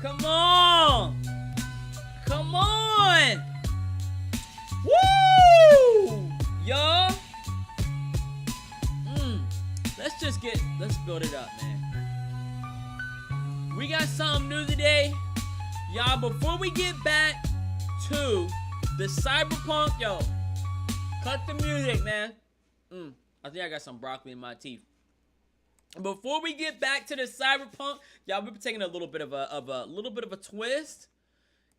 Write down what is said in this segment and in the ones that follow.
Come on! Come on! Woo! Y'all! Let's build it up, man. We got something new today. Y'all, before we get back to the Cyberpunk, yo, cut the music, man. I think I got some broccoli in my teeth. Before we get back to the Cyberpunk, y'all, we're taking a little bit of a twist,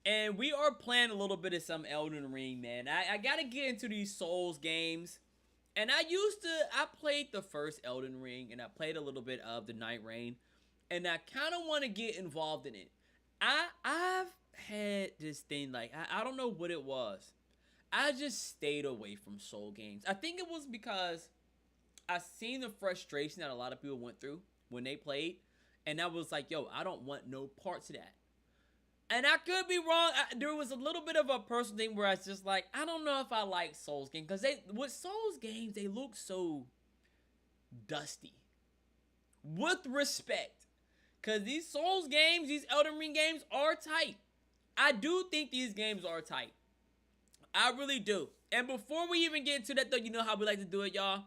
and we are playing a little bit of some Elden Ring, man. I gotta get into these Souls games, and I played the first Elden Ring, and I played a little bit of the Nightreign, and I kind of want to get involved in it. I've had this thing, like, I don't know what it was. I just stayed away from Soul games. I think it was because I seen the frustration that a lot of people went through when they played, and I was like, yo, I don't want no parts of that. And I could be wrong. There was a little bit of a personal thing where I was just like, I don't know if I like Souls games, because with Souls games, they look so dusty. With respect, because these Souls games, these Elden Ring games are tight. I do think these games are tight. I really do. And before we even get into that, though, you know how we like to do it, y'all.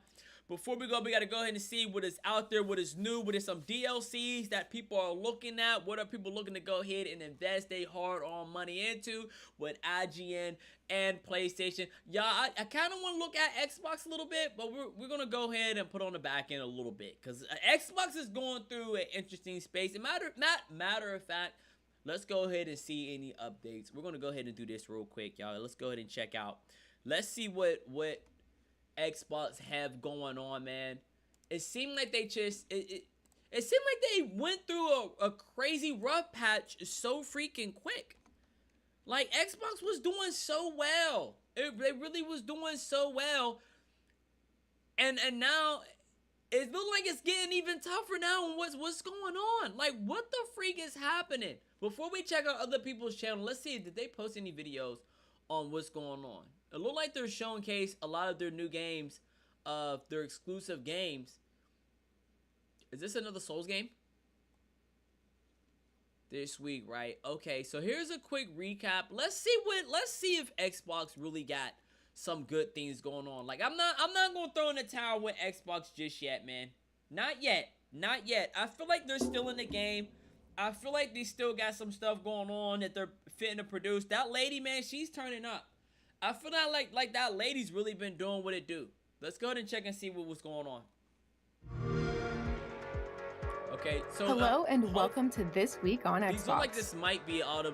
Before we go, we got to go ahead and see what is out there, what is new, what is some DLCs that people are looking at, what are people looking to go ahead and invest their hard-earned money into with IGN and PlayStation. Y'all, I kind of want to look at Xbox a little bit, but we're going to go ahead and put on the back end a little bit, because Xbox is going through an interesting space. And matter of fact, let's go ahead and see any updates. We're going to go ahead and do this real quick, y'all. Let's go ahead and check out. Let's see what Xbox have going on, man. It seemed like they just it seemed like they went through a crazy rough patch so freaking quick. Like, Xbox was doing so well. They really was doing so well. And now it looks like it's getting even tougher now. And what's going on? Like, what the freak is happening? Before we check out other people's channel, let's see, did they post any videos on what's going on? It looked like they're showcasing a lot of their new games, their exclusive games. Is this another Souls game? This week, right? Okay, so here's a quick recap. Let's see if Xbox really got some good things going on. Like, I'm not gonna throw in the towel with Xbox just yet, man. Not yet. I feel like they're still in the game. I feel like they still got some stuff going on that they're fitting to produce. That lady, man, she's turning up. I feel like that lady's really been doing what it do. Let's go ahead and check and see what was going on. Okay, so hello and welcome to This Week on Xbox. These look like this might be all of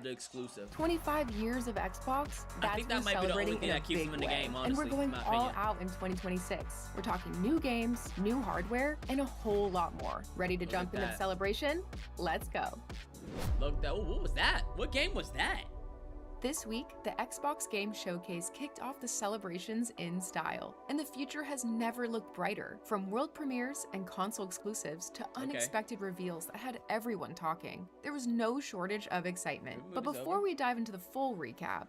the exclusive. 25 years of Xbox. I think that might be the only thing that keeps them in the game, honestly. And we're going all out in 2026. We're talking new games, new hardware, and a whole lot more. Ready to jump into the celebration? Let's go. Look, what was that? What game was that? This week, the Xbox Game Showcase kicked off the celebrations in style, and the future has never looked brighter. From world premieres and console exclusives to unexpected reveals that had everyone talking, there was no shortage of excitement. But before we dive into the full recap,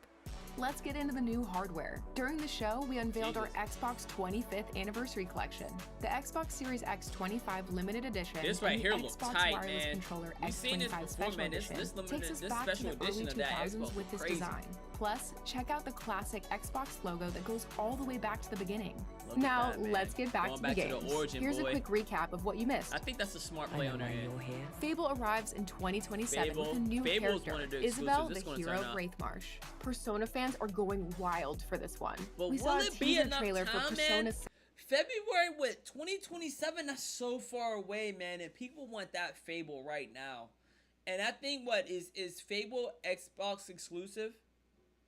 let's get into the new hardware. During the show, we unveiled our Xbox 25th Anniversary Collection, the Xbox Series X 25 Limited Edition, this right here looks tight, wireless man. controller We've X seen this 25 before, Special man. Edition takes us this back to special the edition early of that 2000s Xbox with this crazy. design. Plus, check out the classic Xbox logo that goes all the way back to the beginning. Look now, that, let's get back to the games. Here's a quick recap of what you missed. I think that's a smart play on their end. Fable arrives in 2027 with a new character, Isabel, the hero of Wraithmarsh. Persona fans are going wild for this one. But we saw a teaser trailer for Persona. Man? February with 2027, that's so far away, man, and people want that Fable right now. And I think is Fable Xbox exclusive?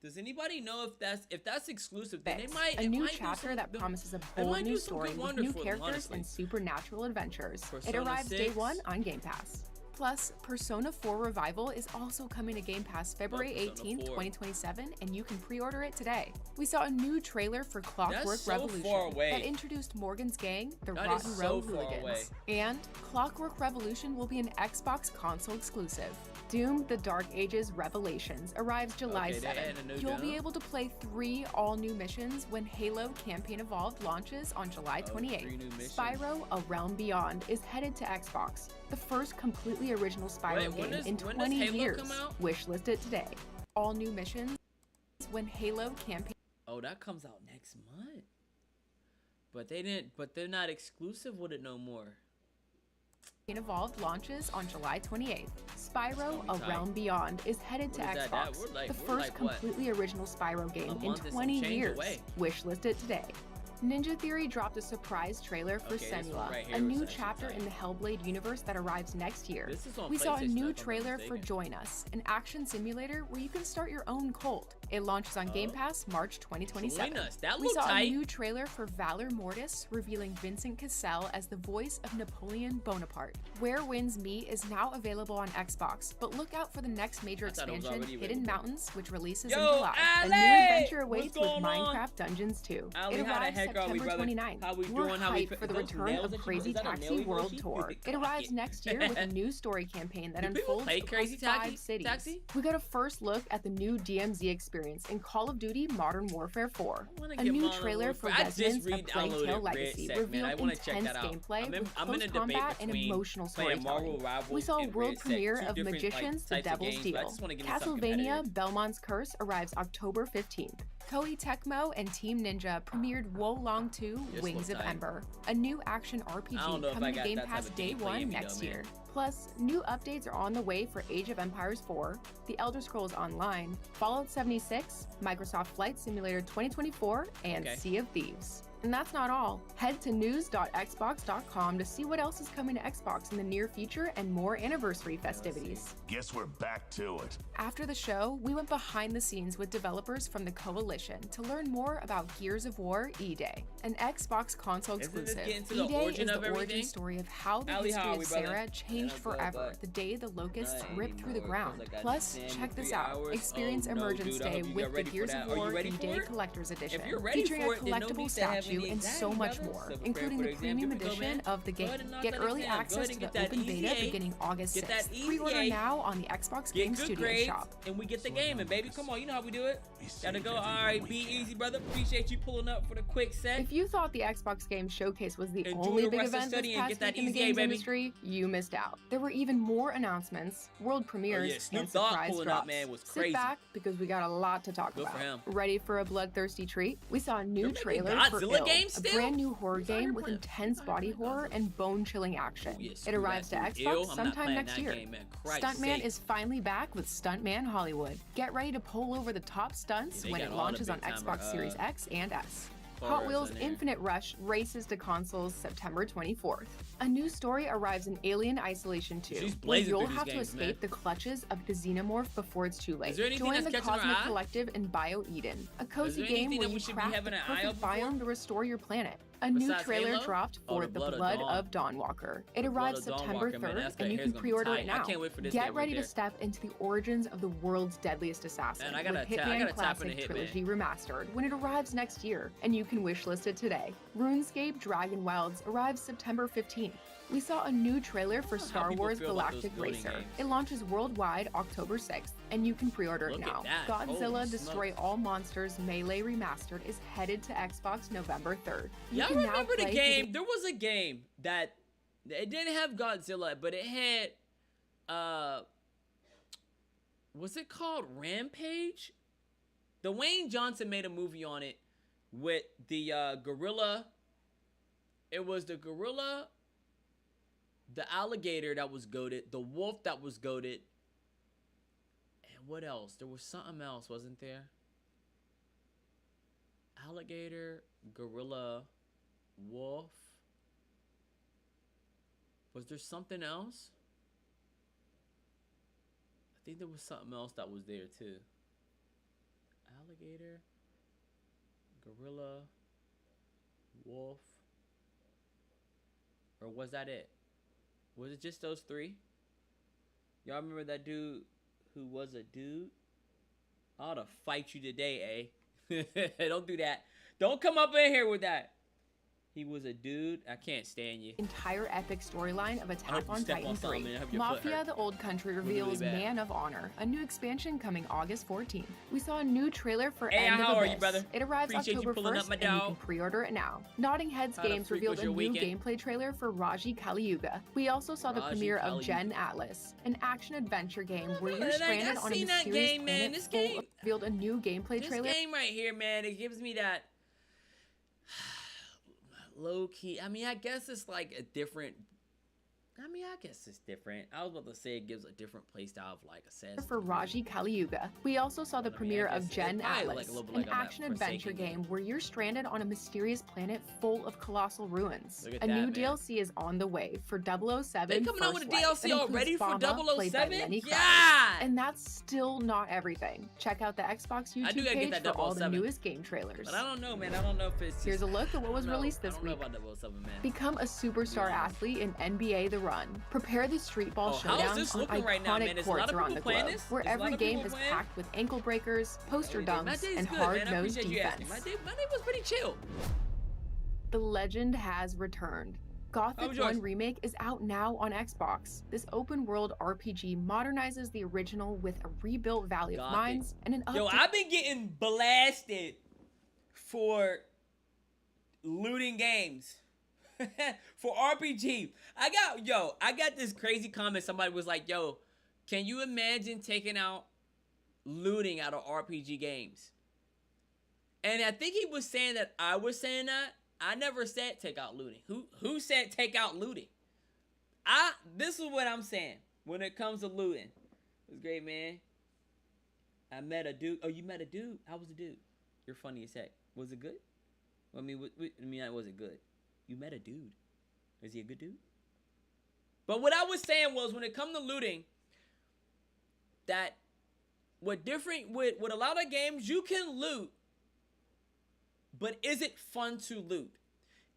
Does anybody know if that's exclusive? Then they might a new chapter that promises a bold new story with new characters and supernatural adventures. It arrives day one on Game Pass. Plus, Persona 4 Revival is also coming to Game Pass February 18th, 2027, and you can pre-order it today. We saw a new trailer for Clockwork Revolution that introduced Morgan's gang, the Rotten Row Hooligans. And Clockwork Revolution will be an Xbox console exclusive. Doom: The Dark Ages Revelations arrives July Okay, they 7th. added a new You'll be Doom? able to play 3 all-new missions when Halo Campaign Evolved launches on July 28th. 3 new missions. Spyro: A Realm Beyond is headed to Xbox. The first completely original Spyro Wait, when game does- in when 20 does Halo years. come out? Wishlist it today. All new missions when Halo Campaign Oh, that comes out next month. But they're not exclusive with it no more. Evolved launches on July 28th. Spyro: gonna be A tight. Realm Beyond is headed to What is that? Xbox. We're like- the we're first like what? completely original Spyro game in month and some 20 change years. away. Wishlist it today. Ninja Theory dropped a surprise trailer for Okay, this one Senua, right here a was new actually chapter tight. in the Hellblade universe that arrives next year. This is on We saw a PlayStation, new if I'm not trailer for mistaken. Join Us, an action simulator where you can start your own cult. It launches on Game Oh. Pass March 2027. Join Us. That We looked saw tight. a new trailer for Valor Mortis, revealing Vincent Cassel as the voice of Napoleon Bonaparte. Where Winds Meet is now available on Xbox, but look out for the next major I thought it was expansion, already Hidden available. Mountains, which releases Yo, in July. A new Ali! adventure What's awaits with going on? Minecraft Dungeons 2. Ali, It how the arrives heck are we, September brother? 29th. How we We're doing? How we hyped for the those return nails of that you- Crazy is that a Taxi nail World emoji? Tour. It arrives next year with a new story campaign that Do people unfolds play across Crazy 5 cities. Taxi? We got a first look at the new DMZ experience in Call of Duty Modern Warfare 4. I wanna A get new Modern trailer for Warfare. I just Residents of re-downloaded Plague Tale Red Legacy Sec, man. I revealed wanna check intense that out. gameplay with I'm in close a debate combat and between emotional playing Marvel storytelling. Rivals We saw a and world Red Sec, premiere two of different, Magicians: The types of Devil's games, but I Deal. just wanna give me something Castlevania: competitive. Belmont's Curse arrives October 15th. Koei Tecmo and Team Ninja premiered Wo Long 2: This Wings looks of tight. Ember, a new action RPG I don't know if I coming to got Game that type Pass of day gameplay 1 in me, next though, man. year. Plus, new updates are on the way for Age of Empires 4, The Elder Scrolls Online, Fallout 76, Microsoft Flight Simulator 2024, and Okay. Sea of Thieves. And that's not all. Head to news.xbox.com to see what else is coming to Xbox in the near future and more anniversary festivities. Guess we're back to it. After the show, we went behind the scenes with developers from the Coalition to learn more about Gears of War E-Day, an Xbox console Isn't this exclusive. getting to the E-Day origin is of the origin everything? story of how the Ali, how history are of we, brother? Sarah changed Yeah, good, forever but the day the locusts not ripped through the anymore, 'cause ground. I got Plus, exam in check this 3 out. hours. Experience Oh, no, Emergence dude, I Day hope you with got the ready for Gears that. of Are you War ready E-Day for it? Collector's Edition, If you're ready featuring for a it, then no collectible need to have statue any and so anxiety, much brother. more, So prepare including for the the exam. premium Here we go, edition man. of the Go ahead game. and knock Get out early exam. Go access ahead to and the get that open beta EVA. beginning August Get that 6th. Pre-order EVA. now on the Xbox Get Game good Studio grades, shop. and we get the game. And baby, come on, you know how we do it. We Gotta save go. every All right, be weekend. easy, brother. Appreciate you pulling up for the quick set. If you thought the Xbox Game Showcase was the Enjoy only the big rest of event this study and past get that week in the EVA, games baby. industry, you missed out. There were even more announcements, world premieres, Oh, yeah, Snoop and Dogg surprise pulling drops. up, man, was Sit crazy. back because we got a lot to talk Good for about. him. Ready for a bloodthirsty treat? We saw a new They're making trailer for Godzilla Ill, games a still? brand new horror Who's out here game with playing- intense who's out here body playing horror Godzilla? and bone-chilling action. Oh, yeah, It screw arrives to that, dude. Xbox Ill, I'm not sometime playing next that year. game, man. Christ's Stuntman sake. is finally back with Stuntman Hollywood. Get ready to pull over the top stunts Yeah, they when got it all the launches on big timer, Xbox Series X and S. Hot horrors Wheels in there. Infinite Rush races to consoles September 24th. A new story arrives in Alien Isolation 2, She's where blazing you'll through these have to games, escape man. the clutches of the Xenomorph before it's too late. Is there anything Join that's the catching our Cosmic eye? Collective in Bio Eden, a cozy there game anything where that you we should be craft having the an eye perfect out for? biome to restore your planet. A new Besides trailer Halo? dropped Oh, for the The Blood of Blood Dawn. of Dawnwalker. It The Blood arrives of September Dawnwalker, man, 3rd, that's and you good. can Hair's gonna be pre-order tight. it I now. can't wait for this Get game right ready to there. step into the origins of the world's deadliest assassin Man, I with gotta Hitman tap into Classic Hitman. Trilogy Remastered when it arrives next year, and you can wishlist it today. RuneScape Dragon Wilds arrives September 15th. We saw a new trailer for how Star people Wars feel about those Galactic building Racer. games. It launches worldwide October 6th, and you can pre-order it Look now. at that. Godzilla Holy Destroy smokes. All Monsters Melee Remastered is headed to Xbox November 3rd. You Y'all can now remember the play game? There was a game that it didn't have Godzilla, but it had was it called Rampage? The Wayne Johnson made a movie on it with the gorilla. It was the gorilla, the alligator that was goated, the wolf that was goated, and what else? There was something else, wasn't there? Alligator, gorilla, wolf. Was there something else? I think there was something else that was there too. Alligator, gorilla, wolf. Or was that it? Was it just those three? Y'all remember that dude who was a dude? I ought to fight you today, eh? Don't do that. Don't come up in here with that. He was a dude. I can't stand you. Entire epic storyline of I Attack hope you on step Titan on something, 3. man. I hope your foot Mafia hurt. the Old Country Really reveals bad. Man of Honor, a new expansion coming August 14th. We saw a new trailer for Hey, End of how are you, Abyss. brother? It arrives Appreciate you October pulling up 1st, my and you dog. can pre-order it now. Notting Heads How the Games freak revealed was a your new weekend? gameplay trailer for Raji Kali Yuga. We also saw the Raji premiere Kali of Gen Yuga. Atlas, an action-adventure game where you're Like, stranded I've on a seen that mysterious game, man. planet This full game- of revealed a new gameplay This trailer. game right here, man, it gives me that low key. I mean, I guess it's like a different. I mean, I guess it's different. I was about to say it gives a different play style of like Assassin's For Creed. Raji Kali Yuga. We also saw the I mean, I premiere guess of it Gen probably look like Atlas, a little bit an like a action-adventure Forsaken game game. where you're stranded on a mysterious planet full of colossal ruins. Look at A that, new man. DLC is on the way for 007 They coming out with a First Light. DLC That includes already for Bama, played by 007? Lenny Kravitz. Yeah! And that's still not everything. Check out the Xbox I do YouTube gotta get page that for all the 007. newest game trailers. But I don't know, man. I don't know if it's. Just, Here's a look at what was I don't know. released this I don't know week. about 007, man. Become a superstar Yeah. athlete in NBA The Run. Prepare the street ball Oh, how is showdown this on looking iconic right now, man? Is a lot courts of around people the playing globe, this? where Is a lot every of game people is playing? packed with ankle breakers, poster My dunks, day's and good, man. I hard-nosed appreciate you asking. defense. My day was pretty chill. The legend has returned. How Gothic was yours? 1 Remake is out now on Xbox. This open-world RPG modernizes the original with a rebuilt Valley of Gothic. Mines and an Yo, update. I've been getting blasted for looting games. For RPG. I got this crazy comment. Somebody was like, yo, can you imagine taking out looting out of RPG games? And I think he was saying that I was saying that. I never said take out looting. Who said take out looting? This is what I'm saying when it comes to looting. It was great, man. I met a dude. Oh, you met a dude? How was the dude? You're funny as heck. Was it good? I mean, was it good? You met a dude. Is he a good dude? But what I was saying was, when it comes to looting, that with a lot of games, you can loot, but is it fun to loot?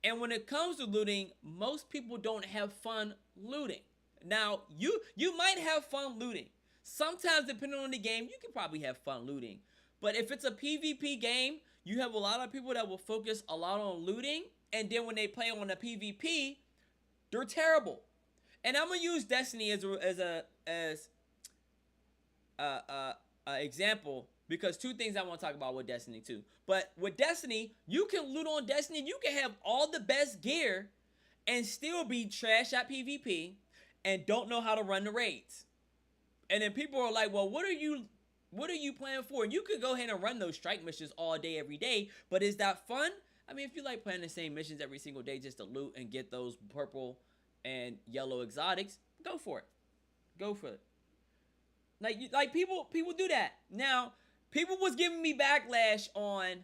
And when it comes to looting, most people don't have fun looting. Now, you might have fun looting. Sometimes, depending on the game, you can probably have fun looting. But if it's a PvP game, you have a lot of people that will focus a lot on looting, and then when they play on a PvP, they're terrible. And I'm gonna use Destiny as a example, because two things I want to talk about with Destiny too. But with Destiny, you can loot on Destiny. You can have all the best gear and still be trash at PvP and don't know how to run the raids. And then people are like, well, what are you playing for? And you could go ahead and run those strike missions all day, every day. But is that fun? I mean, if you like playing the same missions every single day just to loot and get those purple and yellow exotics, go for it. Go for it. Like people do that. Now, people was giving me backlash on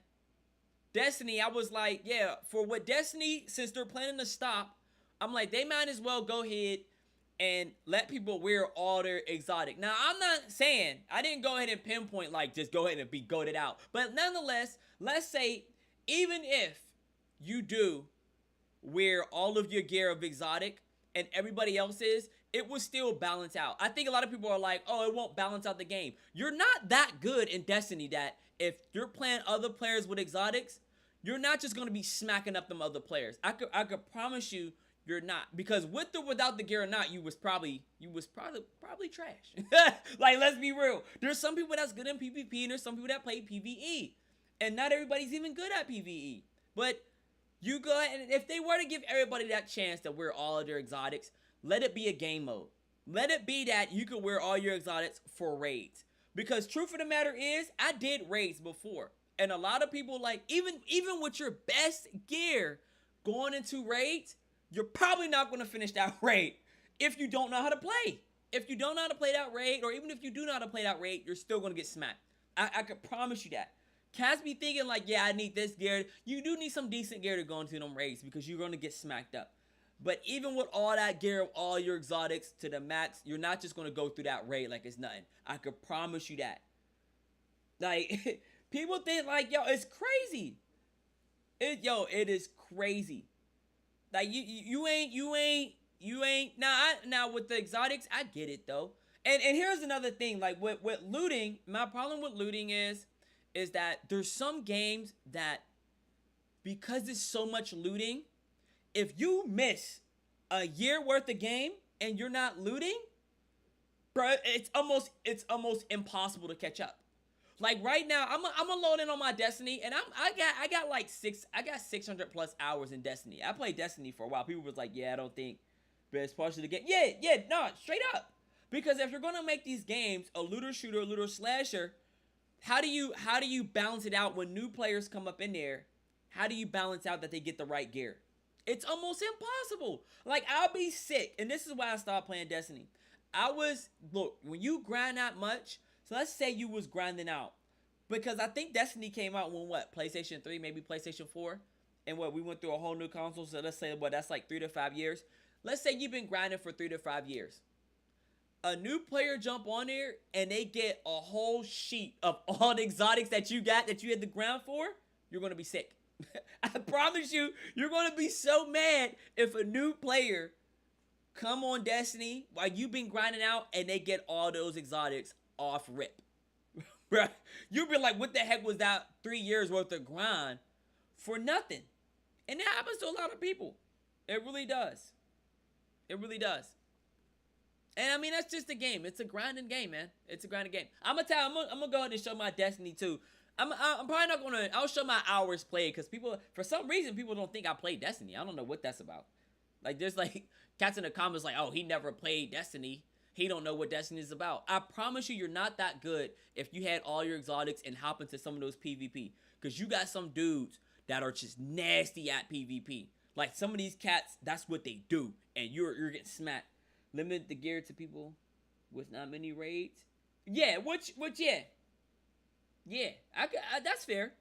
Destiny. I was like, yeah, for what Destiny, since they're planning to stop, I'm like, they might as well go ahead and let people wear all their exotic. Now, I'm not saying, I didn't go ahead and pinpoint, like, just go ahead and be goated out. But nonetheless, let's say, even if you do wear all of your gear of exotic and everybody else is, it will still balance out. I think a lot of people are like, oh, it won't balance out the game. You're not that good in Destiny that if you're playing other players with exotics, you're not just going to be smacking up them other players. I could promise you you're not. Because with or without the gear or not, you was probably trash. Like, let's be real. There's some people that's good in PvP and there's some people that play PvE. And not everybody's even good at PvE. But you go ahead, and if they were to give everybody that chance to wear all of their exotics, let it be a game mode. Let it be that you could wear all your exotics for raids. Because truth of the matter is, I did raids before. And a lot of people, like, even with your best gear going into raids, you're probably not going to finish that raid if you don't know how to play. If you don't know how to play that raid, or even if you do know how to play that raid, you're still going to get smacked. I could promise you that. Cats be thinking like, yeah, I need this gear. You do need some decent gear to go into them raids because you're going to get smacked up. But even with all that gear, all your exotics to the max, you're not just going to go through that raid like it's nothing. I could promise you that. Like, people think like, yo, it's crazy. It is crazy. Like, you ain't. Now with the exotics, I get it though. And here's another thing. Like, with looting, my problem with looting is that there's some games that, because there's so much looting, if you miss a year worth of game and you're not looting, bro, it's almost impossible to catch up. Like right now, I'm alone in on my Destiny, and I got like 600 plus hours in Destiny. I played Destiny for a while. People was like, yeah, I don't think, but it's partially the game. Yeah, no, straight up. Because if you're gonna make these games a looter shooter, a looter slasher, how do you balance it out when new players come up in there? How do you balance out that they get the right gear? It's almost impossible. Like, I'll be sick, and this is why I stopped playing Destiny. Look, when you grind that much, so let's say you was grinding out, because I think Destiny came out when what, PlayStation 3, maybe PlayStation 4, and what, we went through a whole new console, so let's say, what, that's like 3 to 5 years. Let's say you've been grinding for 3 to 5 years. A new player jump on there, and they get a whole sheet of all the exotics that you got, that you had to grind for, you're going to be sick. I promise you, you're going to be so mad if a new player come on Destiny while you've been grinding out and they get all those exotics off rip. Bruh, you'll be like, what the heck was that 3 years worth of grind for nothing? And that happens to a lot of people. It really does. It really does. And I mean, that's just a game. It's a grinding game, man. It's a grinding game. I'm gonna go ahead and show my Destiny too. I'm probably not gonna. I'll show my hours played, because people, for some reason, people don't think I play Destiny. I don't know what that's about. Like, there's like cats in the comments like, oh, he never played Destiny. He don't know what Destiny is about. I promise you, you're not that good if you had all your exotics and hop into some of those PvP, because you got some dudes that are just nasty at PvP. Like, some of these cats, that's what they do, and you're getting smacked. Limit the gear to people with not many raids. Yeah, which yeah. Yeah, that's fair.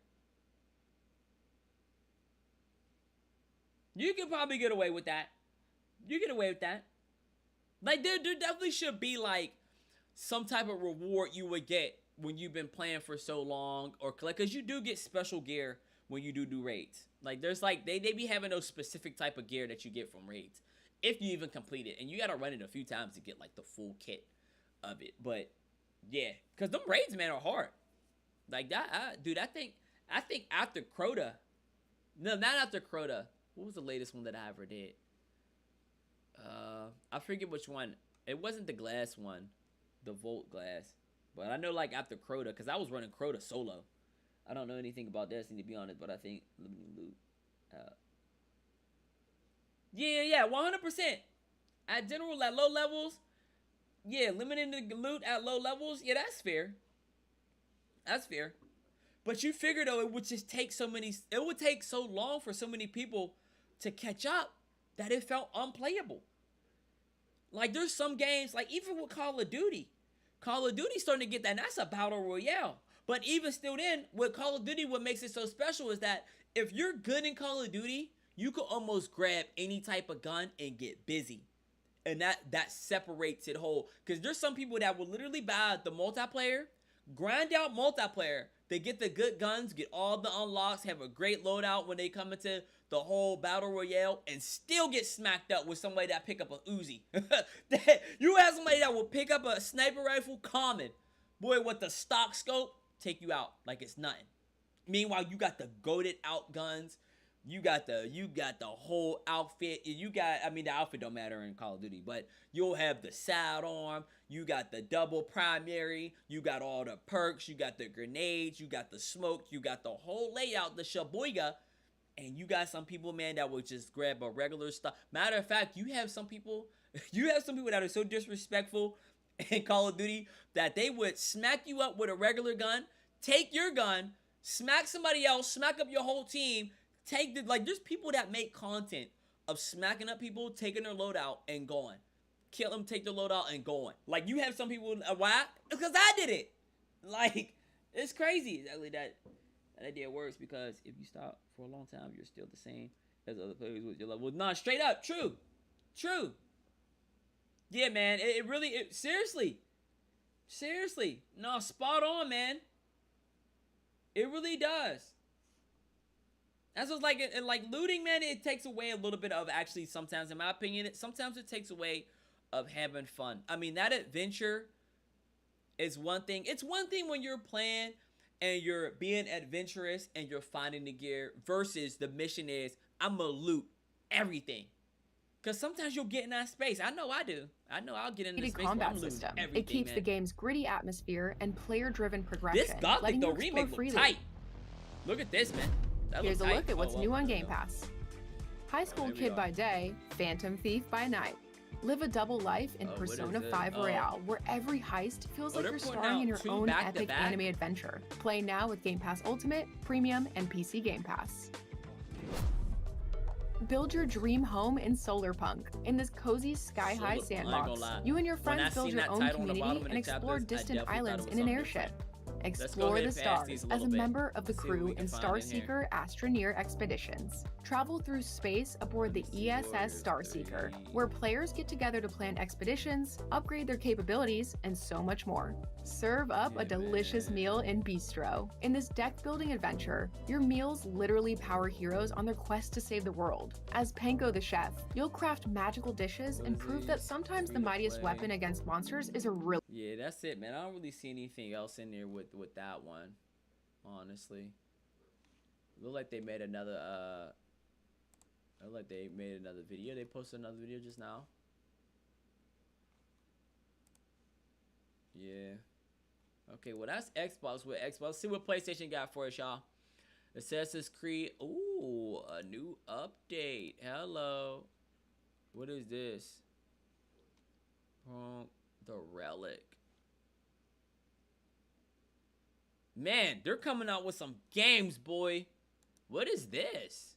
You can probably get away with that. You get away with that. Like, there definitely should be, like, some type of reward you would get when you've been playing for so long, or collect, because you do get special gear when you do raids. Like, there's, like, they be having those specific type of gear that you get from raids, if you even complete it, and you gotta run it a few times to get, like, the full kit of it. But yeah, because them raids, man, are hard. Like, that, dude, I think after Crota, no, not after Crota. What was the latest one that I ever did? I forget which one. It wasn't the glass one, the Volt glass. But I know, like, after Crota, because I was running Crota solo. I don't know anything about Destiny, to be honest, but I think limiting loot. Yeah, 100%. At general, at low levels, yeah, limiting the loot at low levels, yeah, that's fair. That's fair. But you figure, though, it would just take it would take so long for so many people to catch up that it felt unplayable. Like, there's some games, like, even with Call of Duty starting to get that, and that's a battle royale. But even still then, with Call of Duty, what makes it so special is that if you're good in Call of Duty, you can almost grab any type of gun and get busy. And that separates it whole. Because there's some people that will literally buy the multiplayer, grind out multiplayer. They get the good guns, get all the unlocks, have a great loadout when they come into the whole battle royale, and still get smacked up with somebody that pick up a Uzi. You have somebody that will pick up a sniper rifle common. Boy, with the stock scope, take you out like it's nothing. Meanwhile, you got the goated out guns. You got the whole outfit. The outfit don't matter in Call of Duty, but you'll have the sidearm. You got the double primary. You got all the perks. You got the grenades. You got the smoke. You got the whole layout, the shaboiga. And you got some people, man, that will just grab a regular stuff. Matter of fact, you have some people that are so disrespectful in Call of Duty that they would smack you up with a regular gun, take your gun, smack somebody else, smack up your whole team. There's people that make content of smacking up people, taking their loadout and going. Kill them, take their loadout and going. Like, you have some people, why? Because I did it. Like, it's crazy. Exactly that idea works, because if you stop for a long time, you're still the same as other players with your level. Nah, straight up, true. Yeah, man, it really, seriously. No, spot on, man. It really does. That's what's like looting, man. It takes away a little bit of, actually, sometimes, in my opinion, sometimes it takes away of having fun. I mean, that adventure is one thing. It's one thing when you're playing and you're being adventurous and you're finding the gear, versus the mission is, I'm gonna loot everything. Because sometimes you'll get in that space. I know I do. I know I'll get in the space where I'm losing everything, It keeps man. the game's gritty atmosphere and player-driven progression, This Gothic, letting though, you explore remake freely. look tight. Look at this, man. That Here's a tight. look at what's new on there Game we go. Pass. High school here we kid are. by day, phantom thief by night. Live a double life in Oh, what Persona is it? 5 Oh. Royale, where every heist feels like they're you're putting starring in out your 2 own epic back-to-back? anime adventure. Play now with Game Pass Ultimate, Premium, and PC Game Pass. Build your dream home in Solarpunk. In this cozy sky-high Solarpunk, I ain't sandbox, gonna lie. you and your When I friends build seen your that own title on the bottom community of and the explore chapters, I distant definitely thought it islands was in an something airship. different. Let's go Explore ahead the and pass stars these a as little a bit. member of the Let's see what we crew can in find in here. Starseeker Astroneer expeditions. Travel through space aboard the Let me see, ESS Warriors Starseeker, 3. where players get together to plan expeditions, upgrade their capabilities, and so much more. Serve up a Yeah, delicious man. meal in Bistro. In this deck-building adventure, your meals literally power heroes on their quest to save the world. As Panko the chef, you'll craft magical dishes What and is prove that these? sometimes the Free to mightiest play. weapon against monsters is a real. Yeah, that's it, man. I don't really see anything else in there with that one, honestly. Look like they made another look like they made another video. They posted another video just now. Yeah. Okay, well that's Xbox with Xbox. Let's see what PlayStation got for us, y'all. Assassin's Creed. Ooh, a new update. Hello. What is this? The Relic. Man, they're coming out with some games, boy. What is this?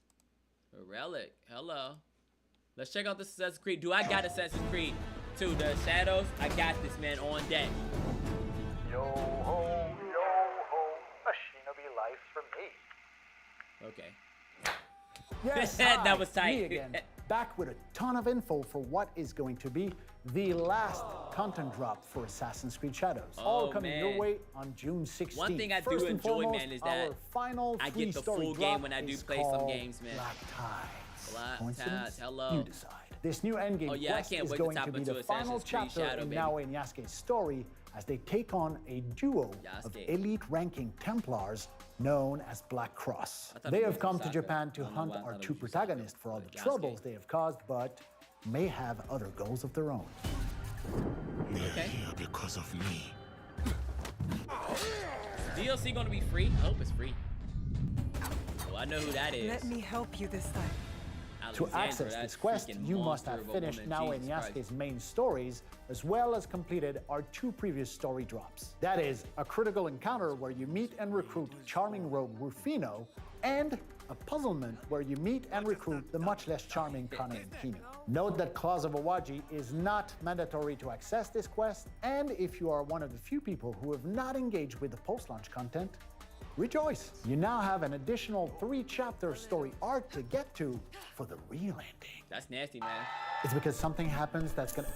The Relic. Hello. Let's check out this Assassin's Creed. Do I got Assassin's Creed 2? The Shadows? I got this, man, on deck. Yo ho, a shinobi life for me. Okay. Yes, That hi, was tight. Me again, back with a ton of info for what is going to be the last content drop for Assassin's Creed Shadows. All coming man. your way on June 16th. One thing I do First and enjoy, foremost, man, is that our final I get the three-story full drop game when I do is play some called games, man. Black Tides. Black Coincidence? Tides, hello. You decide. This new endgame Oh, yeah, I quest can't is wait to going tap to be into the final Assassin's Creed chapter Shadow, in baby. Naoe and Yasuke's story as they take on a duo of Yasuke. elite ranking Templars known as Black Cross. I thought They it have was come to Yusaka. Japan I to don't know hunt why I our thought it two was Yusaka, protagonists for all the Yasuke. troubles they have caused, but may have other goals of their own. They're Okay. here because of me. DLC gonna be free? I hope it's free. Oh, I know who that is. Let me help you this time. To Alexandra, access that this quest, freaking you must monster have of a finished woman, Naoe and Jesus Christ. Yasuke's main stories, as well as completed our 2 previous story drops. That is, a critical encounter where you meet and recruit charming rogue Rufino, and a puzzlement where you meet and recruit the much less charming Kane and Kino. Note that Claws of Awaji is not mandatory to access this quest, and if you are one of the few people who have not engaged with the post-launch content, rejoice! You now have an additional 3-chapter story arc to get to for the real ending. That's nasty, man. It's because something happens that's gonna...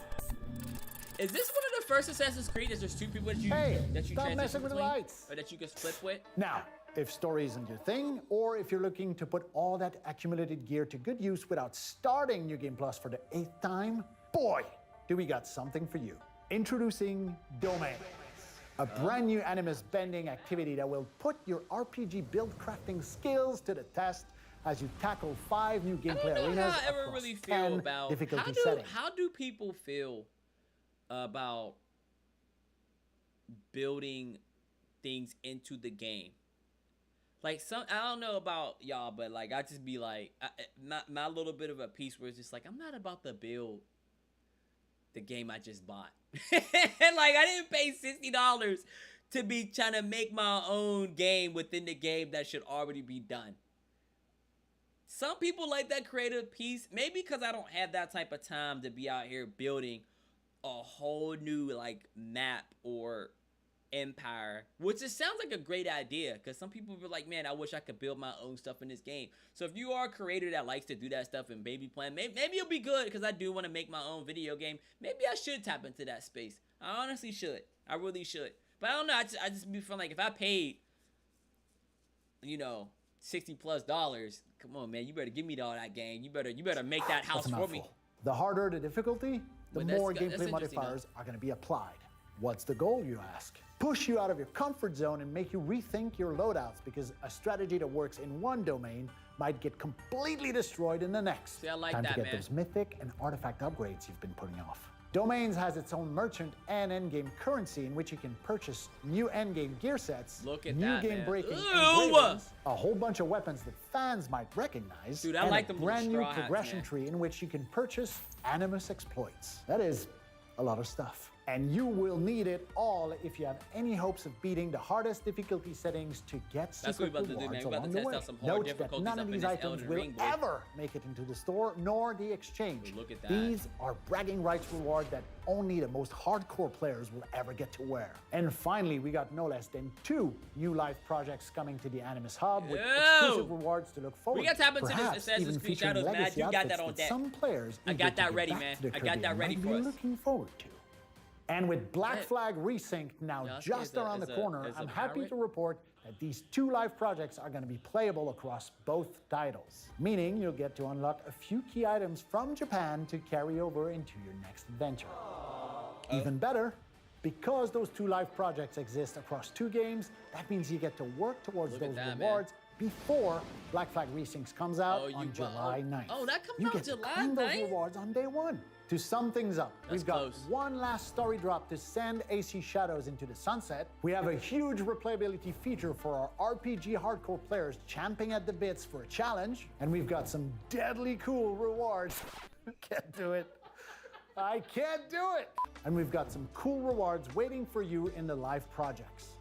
Is this one of the first Assassin's Creed? Is there 2 people that you Hey, that you stop transition messing with the between? lights. Or that you can flip with? Now, if story isn't your thing, or if you're looking to put all that accumulated gear to good use without starting New Game Plus for the 8th time, boy, do we got something for you. Introducing Domain. A brand new animus bending activity that will put your RPG build crafting skills to the test as you tackle 5 new I gameplay don't know arenas how I ever across really 10 feel about difficulty settings. how do people feel about building things into the game? Like I don't know about y'all, but like I just be like my little bit of a piece where it's just like I'm not about to build the game I just bought. Like I didn't pay $60 to be trying to make my own game within the game that should already be done. Some people like that creative piece, maybe because I don't have that type of time to be out here building a whole new like map or empire, which it sounds like a great idea because some people were like, man, I wish I could build my own stuff in this game. So if you are a creator that likes to do that stuff in baby plan, maybe it'll be good because I do want to make my own video game. Maybe I should tap into that space. I honestly should. I really should. But I don't know. I just be feeling like if I paid, $60+, come on, man, you better give me all that game. You better make that house That's a for me. mouthful. The harder the difficulty, the But that's more good. That's gameplay interesting, modifiers are going to be applied. What's the goal, you ask? Push you out of your comfort zone and make you rethink your loadouts, because a strategy that works in one domain might get completely destroyed in the next. See, I like Time that, to get man. those mythic and artifact upgrades you've been putting off. Domains has its own merchant and endgame currency in which you can purchase new endgame gear sets, Look at new that, man. game-breaking Ooh! engravings, a whole bunch of weapons that fans might recognize, Dude, I and like a them little brand new straw hats, progression man. tree in which you can purchase Animus exploits. That is a lot of stuff. And you will need it all if you have any hopes of beating the hardest difficulty settings to get That's what secret we're about to do, man. rewards We're about along to the test way. out some hard Note that difficulties none up of in these this items Elden will Ring, boy. ever make it into the store nor the exchange. Look at that. These are bragging rights reward that only the most hardcore players will ever get to wear. And finally, we got no less than 2 new live projects coming to the Animus Hub with Yo! exclusive rewards to look forward We got to tap into this Perhaps Assassin's even Creed featuring Shadows, man. legacy You got that outfits on deck. some players I eager got to that get ready, back man. to the I got that Caribbean ready might for be us. looking forward to. And with Black Yeah. Flag Resync now Yeah, just is a- around is the a- corner, is a I'm happy pirate? to report that these 2 live projects are going to be playable across both titles, meaning you'll get to unlock a few key items from Japan to carry over into your next adventure. Even better, because those 2 live projects exist across 2 games, that means you get to work towards Look at those that, man. rewards before Black Flag Resync comes out Oh, you on bu- July 9th. oh, that comes you out get July to claim those 9th? rewards on day 1. To sum things up, That's we've got close. one last story drop to send AC Shadows into the sunset. We have a huge replayability feature for our RPG hardcore players champing at the bits for a challenge. And we've got some deadly cool rewards. Can't do it. I can't do it. And we've got some cool rewards waiting for you in the live projects.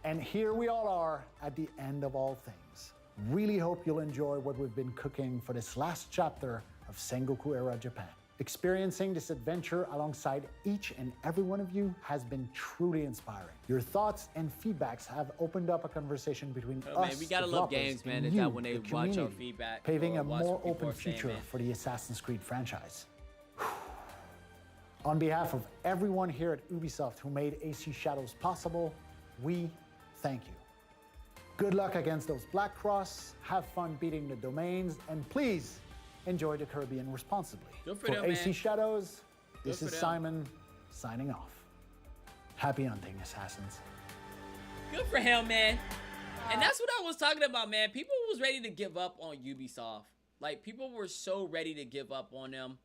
And here we all are at the end of all things. Really hope you'll enjoy what we've been cooking for this last chapter of Sengoku era Japan. Experiencing this adventure alongside each and every one of you has been truly inspiring. Your thoughts and feedbacks have opened up a conversation between Oh, us, man, we gotta love developers, games, man, and is you, that when they the watch our community, feedback paving or a watch more what people open are saying, future man. for the Assassin's Creed franchise. On behalf of everyone here at Ubisoft who made AC Shadows possible, we thank you. Good luck against those Black Cross, have fun beating the domains, and please enjoy the Caribbean responsibly. Good for them, AC man. Shadows, this Good is for them. Simon signing off. Happy hunting, Assassins. Good for him, man. And that's what I was talking about, man. People was ready to give up on Ubisoft. Like, people were so ready to give up on them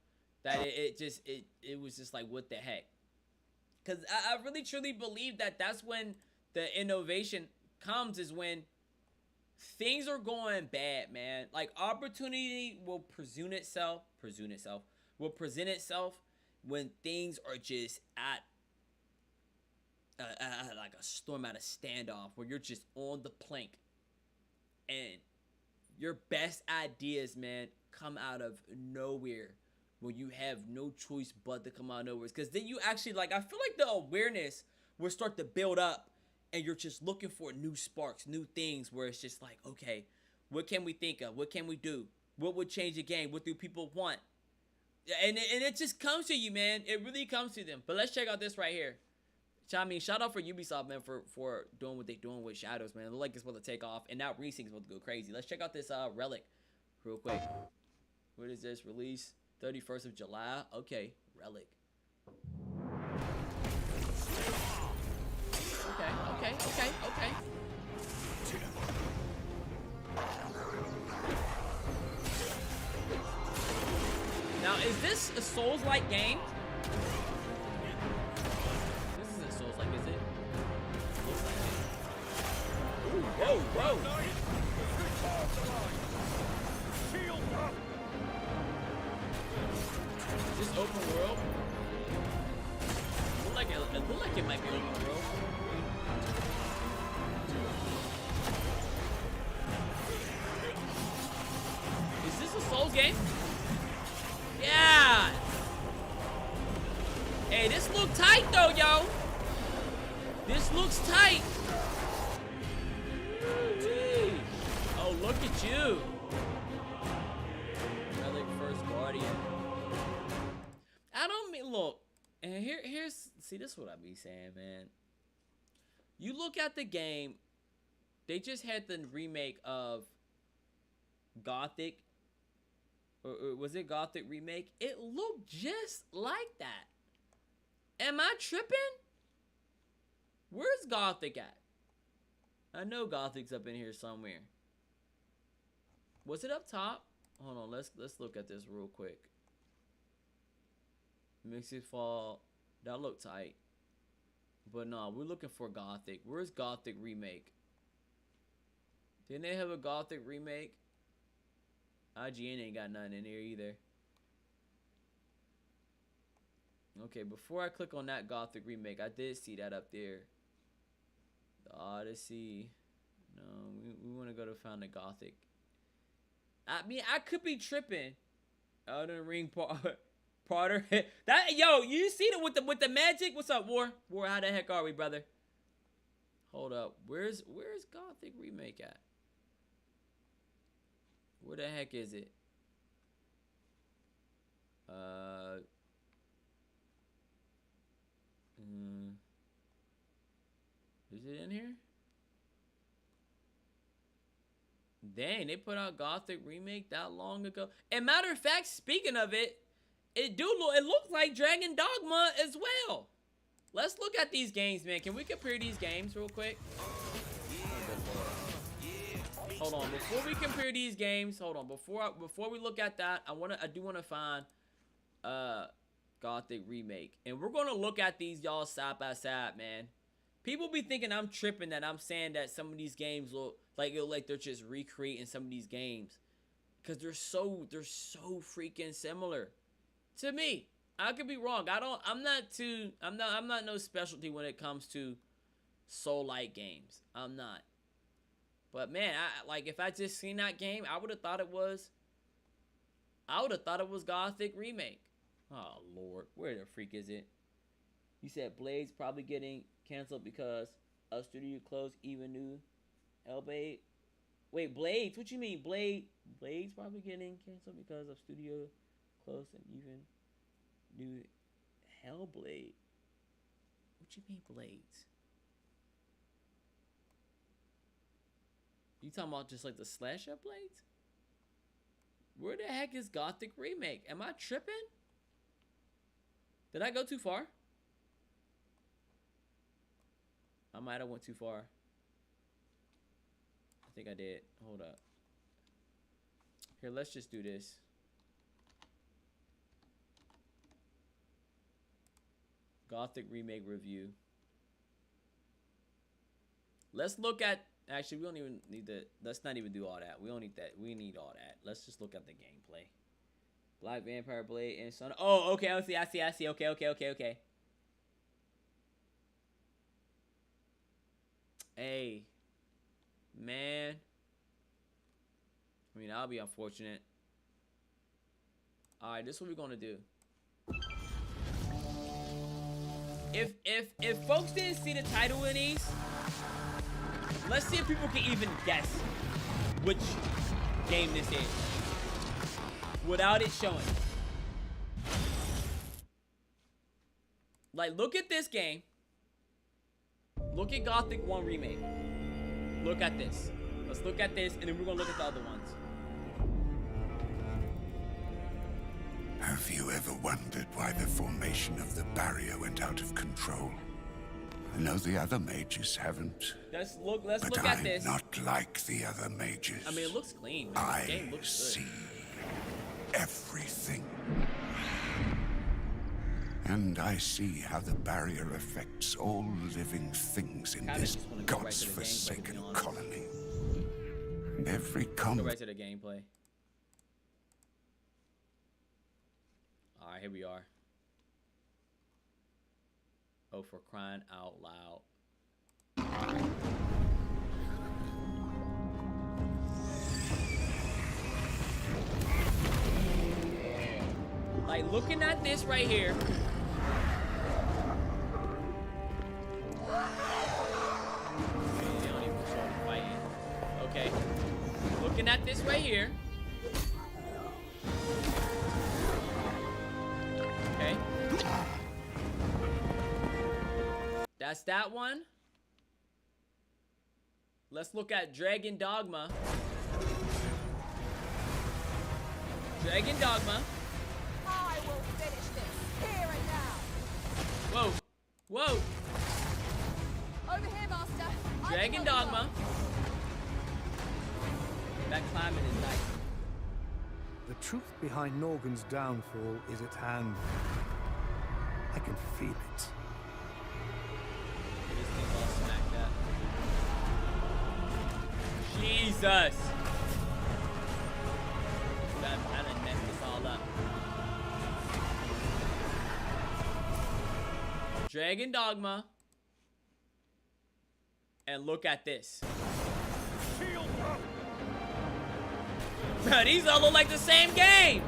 that it was just like, what the heck? Because I really truly believe that that's when the innovation comes, is when things are going bad, man. Like, opportunity will present itself when things are just at like a storm at a standoff, where you're just on the plank and your best ideas, man, come out of nowhere, when you have no choice but to come out of nowhere. Because then you actually, like, I feel like the awareness will start to build up, and you're just looking for new sparks, new things, where it's just like, okay, what can we think of? What can we do? What would change the game? What do people want? And it just comes to you, man. It really comes to them. But let's check out this right here. I mean, shout out for Ubisoft, man, for doing what they're doing with Shadows, man. It looks like it's supposed to take off, and now Resync's supposed to go crazy. Let's check out this Relic real quick. What is this? Release 31st of July. Okay, Relic. Okay. Now, is this a Souls-like game? This isn't Souls-like, is it? Looks like it. Ooh, whoa. Is this open world? It look like it might be open world. Is this a Souls game? Yeah! Hey, this look tight though, yo! This looks tight! Gee. Oh, look at you! Relic First Guardian. I don't mean, look, and here's, see, this is what I be saying, man. You look at the game, they just had the remake of Gothic. Or was it Gothic remake? It looked just like that. Am I tripping? Where's Gothic at? I know Gothic's up in here somewhere. Was it up top? Hold on, let's look at this real quick. Mix it fall. That looked tight. But no, we're looking for Gothic. Where's Gothic remake? Didn't they have a Gothic remake? IGN ain't got nothing in here either. Okay, before I click on that Gothic remake, I did see that up there. The Odyssey. No, we want to go to find the Gothic. I mean, I could be tripping. Elden Ring Potter. That yo, you see it with the magic? What's up, War? War, how the heck are we, brother? Hold up. Where's Gothic remake at? Where the heck is it? Is it in here? Dang, they put out Gothic remake that long ago. And matter of fact, speaking of it, it looks like Dragon Dogma as well. Let's look at these games, man. Can we compare these games real quick? Hold on, before we compare these games, hold on. Before we look at that, I do wanna find Gothic remake, and we're gonna look at these y'all side by side, man. People be thinking I'm tripping that I'm saying that some of these games look like they're just recreating some of these games, because they're so freaking similar to me. I could be wrong. I'm not no specialty when it comes to Soul-like games. I'm not. But man, if I just seen that game, I would have thought it was Gothic remake. Oh Lord, where the freak is it? You said Blade's probably getting canceled because a studio closed, even new Hellblade. Wait, Blades? What you mean, Blade's probably getting canceled because of studio closed and even new Hellblade. What you mean, Blades? You talking about just like the slasher Blades? Where the heck is Gothic remake? Am I tripping? Did I go too far? I might have went too far. I think I did. Hold up. Here, let's just do this. Gothic remake review. Let's look at... Actually, we don't even need to... Let's not even do all that. We don't need that. We need all that. Let's just look at the gameplay. Black Vampire Blade and Son... Oh, okay. I see. Okay. Hey. Man. I mean, I'll be unfortunate. Alright, this is what we're gonna do. If folks didn't see the title of these, let's see if people can even guess which game this is without it showing. Like, look at this game. Look at Gothic 1 Remake. Look at this. Let's look at this, and then we're gonna look at the other ones. Have you ever wondered why the formation of the barrier went out of control? I know the other mages haven't. Let's look at this. But I'm not like the other mages. I mean, it looks clean, man. This game looks see good. Everything. And I see how the barrier affects all living things in this god's-forsaken colony. And every Go right to the gameplay. Alright, here we are. Oh, for crying out loud. Like, looking at this right here. They don't even show them fighting. Okay. Looking at this right here. Okay. That's that one. Let's look at Dragon Dogma. Dragon Dogma. I will finish this here and now. Whoa. Whoa. Dragon Dogma. That climate is nice. The truth behind Norgan's downfall is at hand. I can feel it. This thing's all smacked up. Jesus! I done messed this all up. Dragon Dogma. And look at this. Bro, these all look like the same game.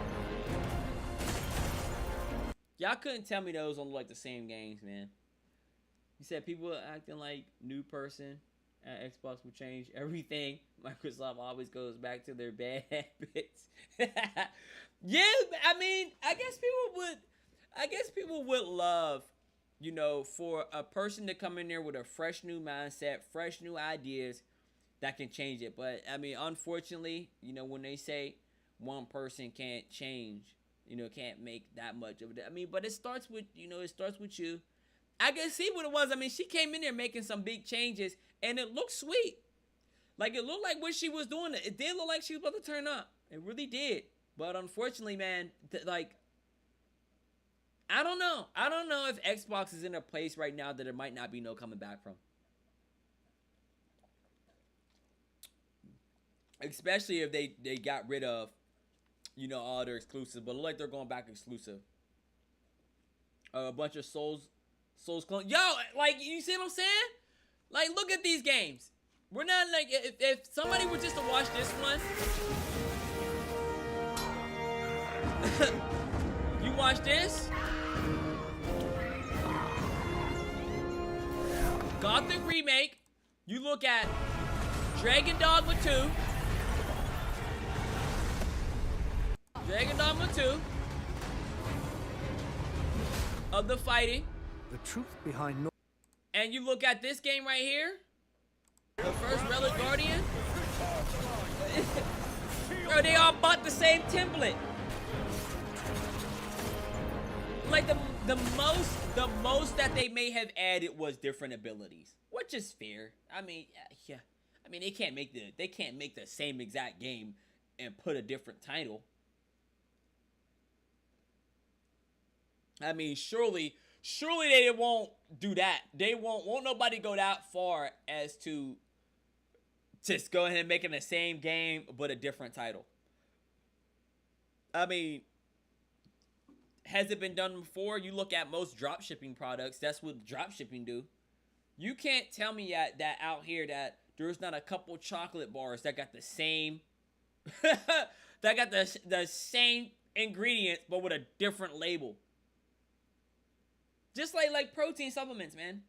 Y'all couldn't tell me those don't look like the same games, man. You said people acting like new person at Xbox will change everything. Microsoft always goes back to their bad habits. Yeah, I mean, I guess people would love, you know, for a person to come in there with a fresh new mindset, fresh new ideas that can change it. But I mean, unfortunately, you know, when they say one person can't change, you know, can't make that much of it. I mean, but it starts with, you know, it starts with you. I can see what it was. I mean, she came in there making some big changes, and it looked sweet. Like, it looked like what she was doing. It did look like she was about to turn up. It really did. But unfortunately, man, like, I don't know. I don't know if Xbox is in a place right now that there might not be no coming back from. Especially if they got rid of, you know, all their exclusives. But it look like they're going back exclusive. A bunch of Souls clones. Yo, like, you see what I'm saying? Like, look at these games. We're not, like, if somebody were just to watch this one. You watch this. Gothic Remake. You look at Dragon Dogma 2. Dragon Dogma 2. Of the fighting. The truth behind And you look at this game right here. The first Relic Guardian. Bro, they all bought the same template. Like the most that they may have added was different abilities, which is fair. I mean, yeah. I mean, they can't make the same exact game and put a different title. I mean, surely they won't do that. They won't nobody go that far as to just go ahead and making the same game but a different title. I mean, has it been done before? You look at most drop shipping products, that's what drop shipping do. You can't tell me that out here that there's not a couple chocolate bars that got the same that got the same ingredients but with a different label. Just like protein supplements, man.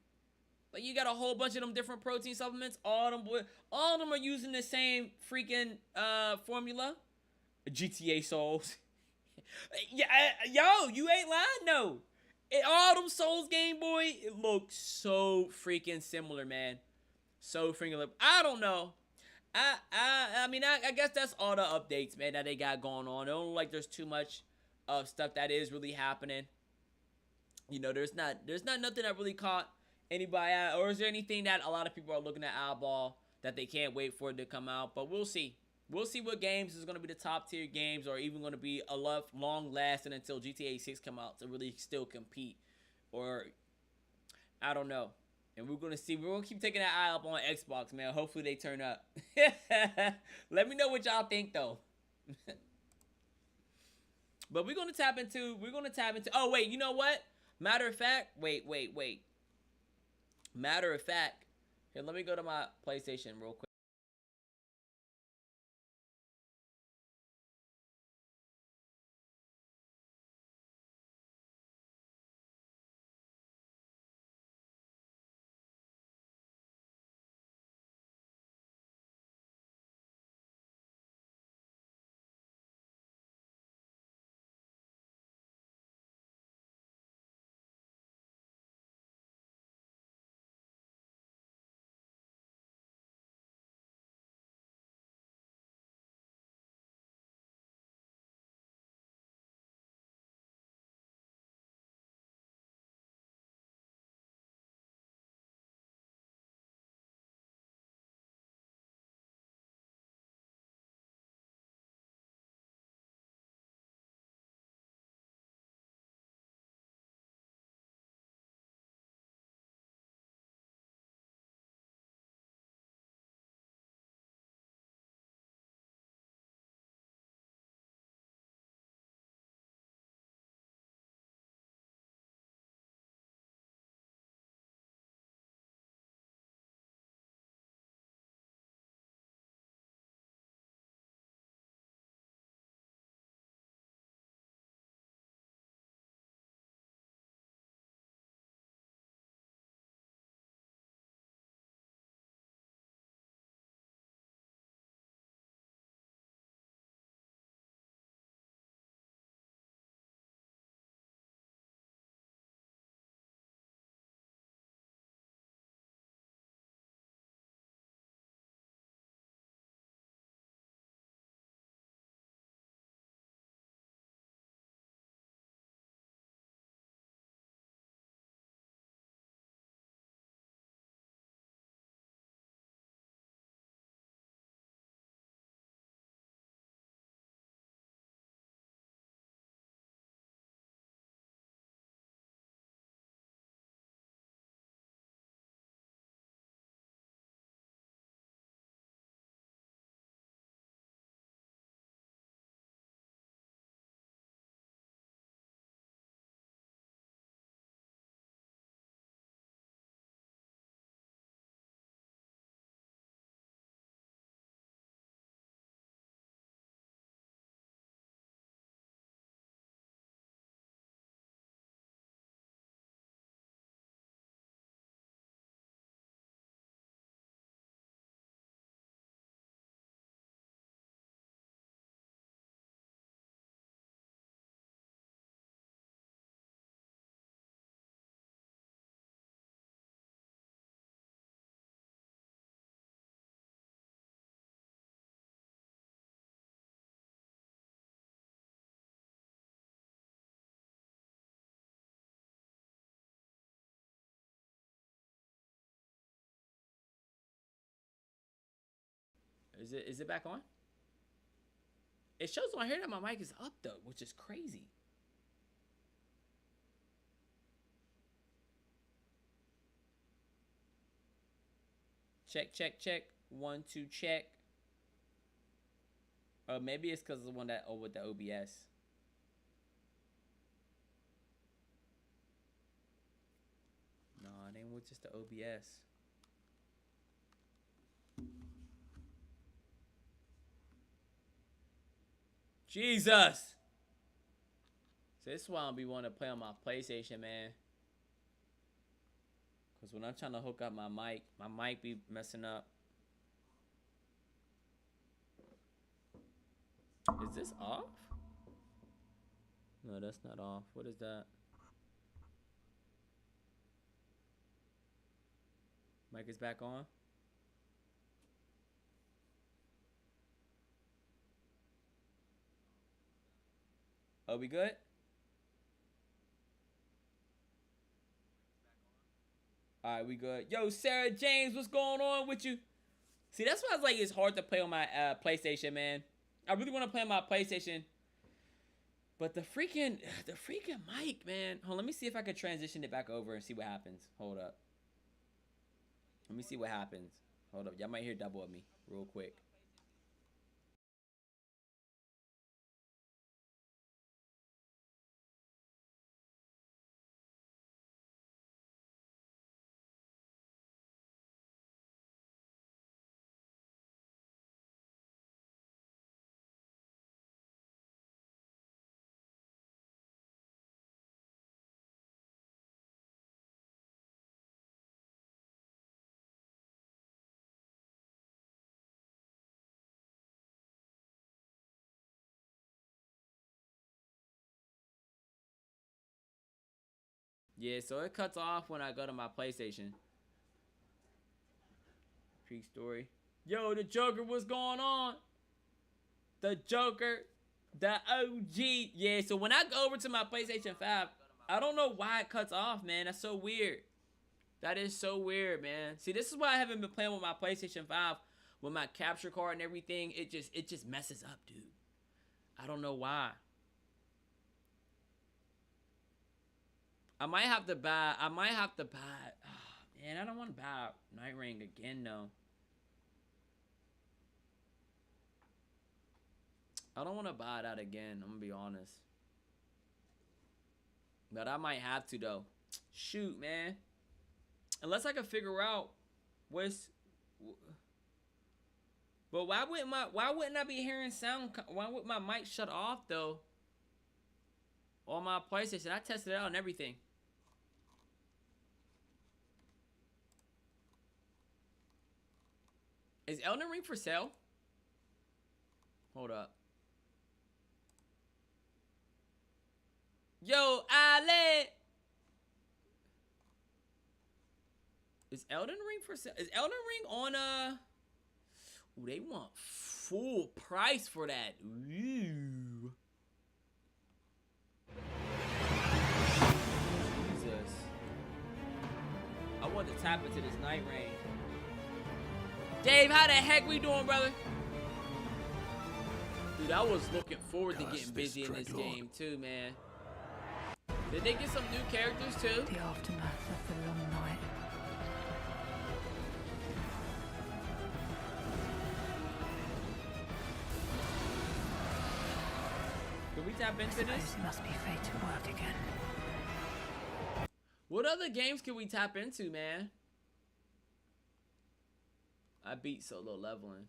Like, you got a whole bunch of them different protein supplements. All of them are using the same freaking formula. GTA Souls. Yeah, yo, you ain't lying, no. All them Souls Game Boy, it looks so freaking similar, man. So freaking. I don't know. I mean, I guess that's all the updates, man, that they got going on. It don't look like there's too much of stuff that is really happening. You know, there's not nothing that really caught anybody out. Or is there anything that a lot of people are looking at eyeball that they can't wait for it to come out? But we'll see. We'll see what games is going to be the top tier games, or even going to be a long lasting until GTA 6 come out to really still compete. Or, I don't know. And we're going to see. We're going to keep taking that eye up on Xbox, man. Hopefully they turn up. Let me know what y'all think, though. But we're going to tap into, oh, wait, you know what? Matter of fact, wait. Matter of fact, here, let me go to my PlayStation real quick. Is it back on? It shows on here that my mic is up though, which is crazy. Check, check, check. 1, 2, check. Maybe it's because of the one that with the OBS. No, it ain't with just the OBS. Jesus! So this is why I'll be wanting to play on my PlayStation, man. Because when I'm trying to hook up my mic be messing up. Is this off? No, that's not off. What is that? Mic is back on. Oh, we good? All right, we good. Yo, Sarah James, what's going on with you? See, that's why I was like, it's hard to play on my PlayStation, man. I really want to play on my PlayStation, but the freaking mic, man. Hold on, let me see if I can transition it back over and see what happens. Hold up. Let me see what happens. Hold up, y'all might hear double of me real quick. Yeah, so it cuts off when I go to my PlayStation. Pre-story. Yo, the Joker, what's going on? The Joker, the OG. Yeah, so when I go over to my PlayStation 5, I don't know why it cuts off, man. That's so weird. That is so weird, man. See, this is why I haven't been playing with my PlayStation 5 with my capture card and everything. It just messes up, dude. I don't know why. I might have to buy. Oh, man, I don't want to buy Nightreign again, though. I don't want to buy that again. I'm going to be honest. But I might have to, though. Shoot, man. Unless I can figure out what's... But why wouldn't I be hearing sound? Why would my mic shut off, though? On my PlayStation. I tested it out and everything. Is Elden Ring for sale? Hold up. Yo, Ale! Is Elden Ring for sale? Is Elden Ring on Ooh, they want full price for that. Ooh. Jesus. I want to tap into this Nightreign. Dave, how the heck we doing, brother? Dude, I was looking forward to getting busy in this game too, man. Did they get some new characters too? The aftermath of the long night. Can we tap into this? It must be fate to work again. What other games can we tap into, man? I beat solo leveling.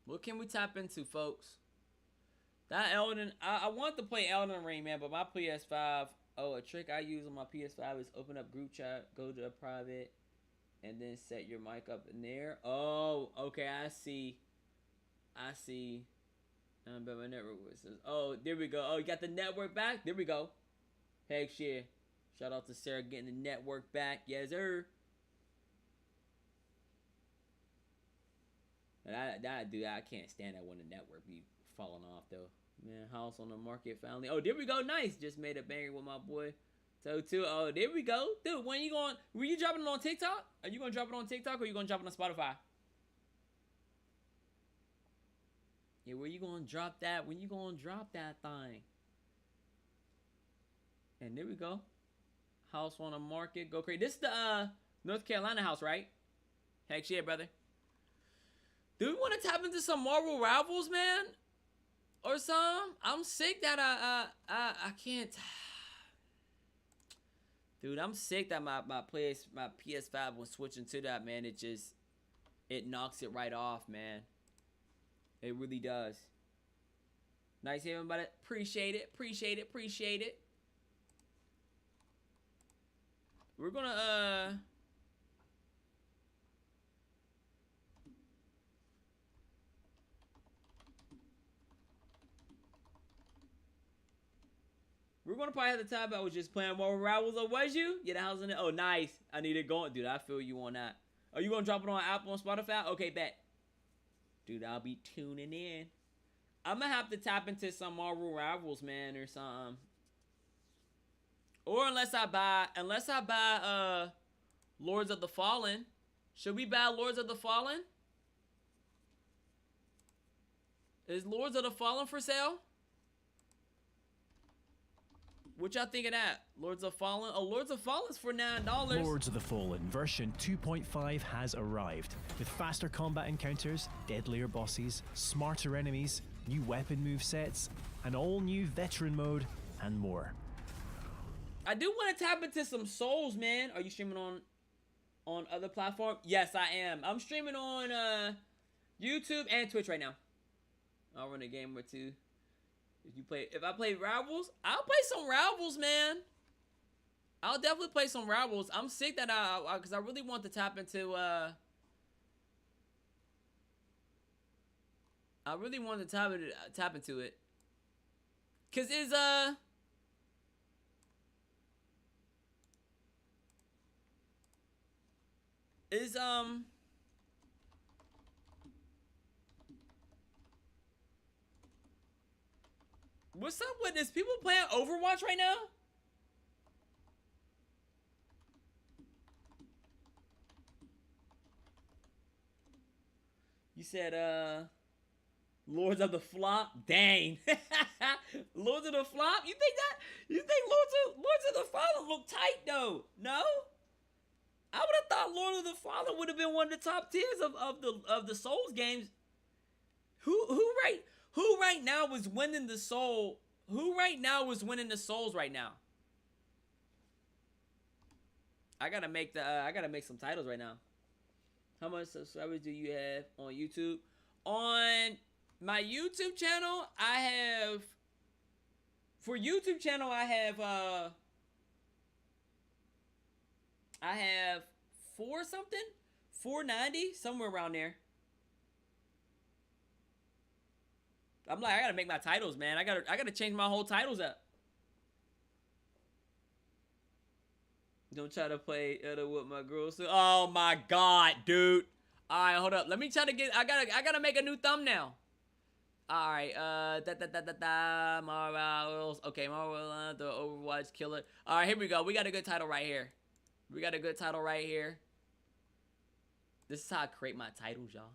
What can we tap into, folks? That Elden, I want to play Elden Ring, man, but my PS5, oh, a trick I use on my PS5 is open up group chat, go to a private, and then set your mic up in there. Oh, okay, I see. But my network says, oh, there we go. Oh, you got the network back? There we go. Heck yeah. Shout out to Sarah getting the network back. Yes, sir. And I can't stand that when the network be falling off, though. Man, house on the market finally. Oh, there we go. Nice. Just made a banger with my boy. So too. Oh, there we go. Dude, when you going? Were you dropping it on TikTok? Are you gonna drop it on TikTok or are you gonna drop it on Spotify? Yeah, where you gonna drop that? When you gonna drop that thing? And there we go. House on the market. Go crazy. This is the North Carolina house, right? Heck yeah, brother. Do we want to tap into some Marvel Rivals, man? Or some? I'm sick that I can't. Dude, I'm sick that my PS5 was switching to that, man. It knocks it right off, man. It really does. Nice hearing about it. Appreciate it. Appreciate it. Appreciate it. We're gonna probably have the time. I was just playing Marvel Rivals. Or was you? Yeah, the house in it. Oh, nice. I need it going. Dude, I feel you on that. Are you gonna drop it on Apple and Spotify? Okay, bet. Dude, I'll be tuning in. I'm gonna have to tap into some Marvel Rivals, man, or something. Or unless I buy Lords of the Fallen. Should we buy Lords of the Fallen? Is Lords of the Fallen for sale? What y'all think of that? Lords of Fallen? Oh, Lords of Fallen's for $9. Lords of the Fallen version 2.5 has arrived, with faster combat encounters, deadlier bosses, smarter enemies, new weapon movesets, an all-new veteran mode, and more. I do want to tap into some Souls, man. Are you streaming on other platforms? Yes, I am. I'm streaming on YouTube and Twitch right now. I'll run a game or two. If I play Rivals, I'll play some Rivals, man. I'll definitely play some Rivals. I'm sick that because I really want to tap into I really want to tap into it. Cause what's up with this? People playing Overwatch right now? You said, Lords of the Flop? Dang. Lords of the Flop? You think Lords of the Fallen look tight though? No? I would have thought Lord of the Fallen would have been one of the top tiers of the Souls games. Who right now is winning the Soul? Who right now is winning the Souls right now? I gotta make some titles right now. How much subscribers do you have on YouTube? On my YouTube channel, I have 490, somewhere around there. I'm like, I gotta make my titles, man. I gotta change my whole titles up. Don't try to play Elden with my girls. Oh my god, dude. Alright, hold up. Let me try to get I gotta make a new thumbnail. Alright, Marvels. Okay, Marvel, the Overwatch killer. Alright, here we go. We got a good title right here. This is how I create my titles, y'all.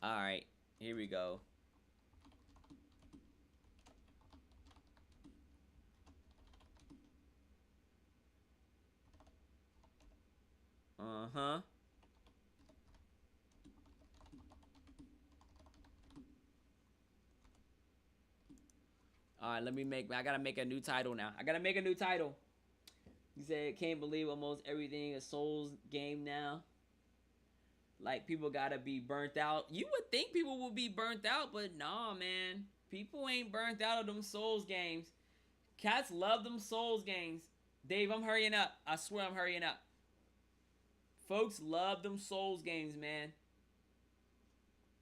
Alright, here we go. Uh-huh. Alright, I gotta make a new title now. He said, can't believe almost everything a Souls game now. Like, people gotta be burnt out. You would think people would be burnt out, but nah, man. People ain't burnt out of them Souls games. Cats love them Souls games. Dave, I'm hurrying up. I swear I'm hurrying up. Folks love them Souls games, man.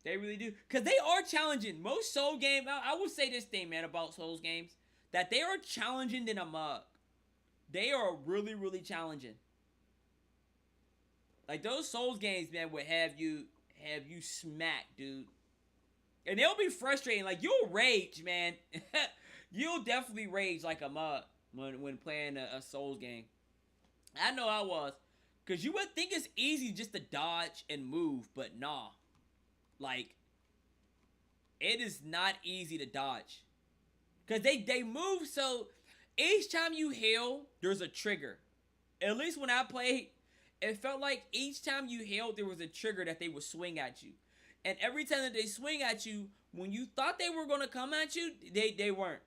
They really do. Because they are challenging. Most Soul games, I will say this thing, man, about Souls games. That they are challenging than a mug. They are really, really challenging. Like, those Souls games, man, would have you smacked, dude. And it'll be frustrating. Like, you'll rage, man. You'll definitely rage like a mug when playing a Souls game. I know I was. Because you would think it's easy just to dodge and move, but nah. Like, it is not easy to dodge. Because they move so... Each time you heal, there's a trigger. At least when I played, it felt like each time you healed, there was a trigger that they would swing at you. And every time that they swing at you, when you thought they were going to come at you, they weren't.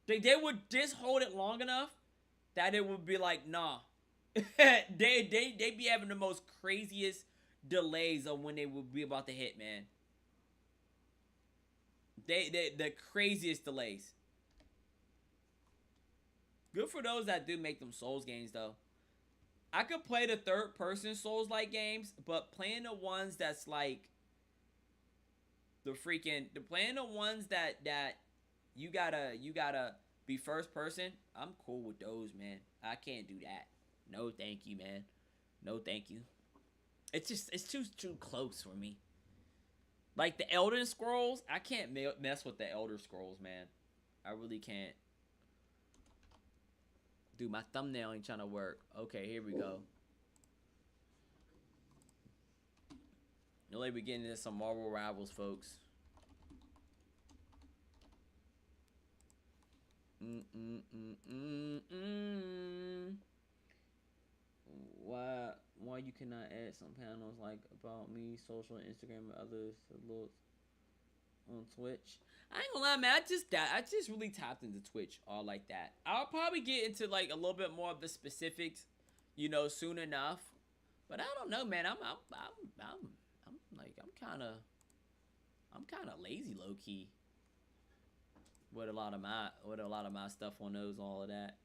They would just hold it long enough that it would be like, nah. they be having the most craziest delays of when they would be about to hit, man. The craziest delays. Good for those that do make them Souls games, though. I could play the third-person Souls-like games, but playing the ones that's like playing the ones that you gotta be first person. I'm cool with those, man. I can't do that. No, thank you, man. No, thank you. It's too close for me. Like the Elden Scrolls, I can't mess with the Elder Scrolls, man. I really can't. Dude, my thumbnail ain't trying to work. Okay, here we go. You'll like we getting into some Marvel Rivals, folks. Why you cannot add some panels like about me, social, Instagram, and others to look on Twitch? I ain't gonna lie, man. I just really tapped into Twitch all like that. I'll probably get into like a little bit more of the specifics, you know, soon enough. But I don't know, man. I'm kind of lazy, low key. With a lot of my stuff on those, all of that.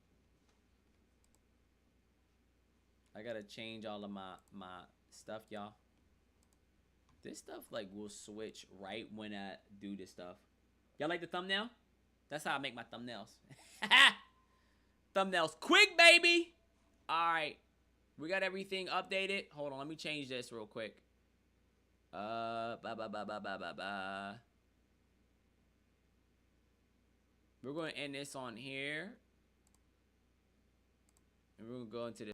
I gotta change all of my stuff, y'all. This stuff like will switch right when I do this stuff. Y'all like the thumbnail? That's how I make my thumbnails. Thumbnails quick, baby. All right, we got everything updated. Hold on, let me change this real quick. We're going to end this on here. And we're going to go into the